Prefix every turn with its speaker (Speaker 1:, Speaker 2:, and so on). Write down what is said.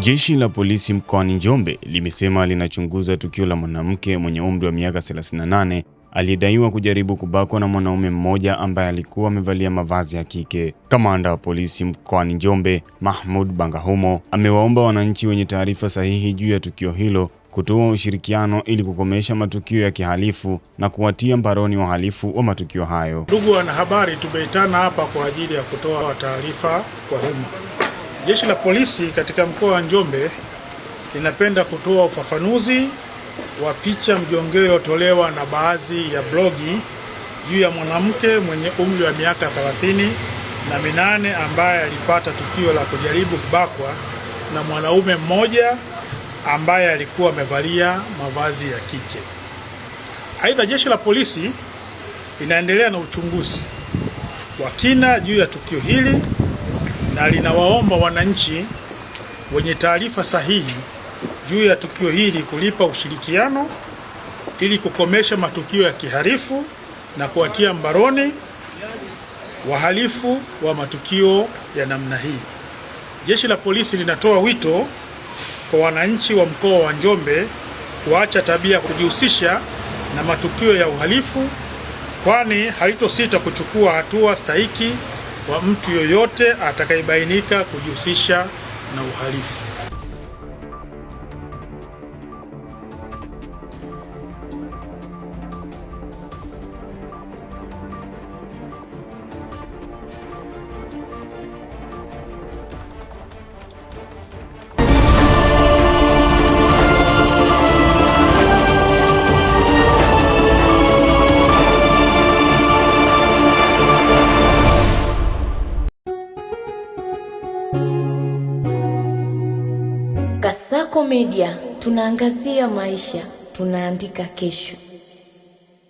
Speaker 1: Jeshi la polisi mkoani Njombe limesema linachunguza tukio la mwanamke mwenye umri wa miaka 38 aliyedaiwa kujaribu kubakwa na mwanaume mmoja ambaye alikuwa amevalia mavazi ya kike. Kamanda wa polisi mkoani Njombe, Mahmoud Bangahumo, amewaomba wananchi wenye taarifa sahihi juu ya tukio hilo kutoa ushirikiano ili kukomesha matukio ya kihalifu na kuwatia mbaroni wahalifu wa matukio hayo.
Speaker 2: Ndugu wanahabari, tumeitana hapa kwa ajili ya kutoa taarifa kwa umma. Jeshi la polisi katika mkoa wa Njombe linapenda kutoa ufafanuzi wa picha mjongeo iliyotolewa na baadhi ya blogi juu ya mwanamke mwenye umri wa miaka 38 ambaye alipata tukio la kujaribu kubakwa na mwanaume mmoja ambaye alikuwa amevalia mavazi ya kike. Aidha, jeshi la polisi linaendelea na uchunguzi wa kina juu ya tukio hili na linawaomba wananchi wenye taarifa sahihi juu ya tukio hili kulipa ushirikiano ili kukomesha matukio ya kihalifu na kuwatia mbaroni wahalifu wa matukio ya namna hii. Jeshi la polisi linatoa wito kwa wananchi wa mkoa wa Njombe kuacha tabia kujihusisha na matukio ya uhalifu, kwani halitosita kuchukua hatua stahiki kwa mtu yoyote atakayebainika kujihusisha na uhalifu.
Speaker 3: Kasako Media, tunaangazia maisha, tunaandika kesho.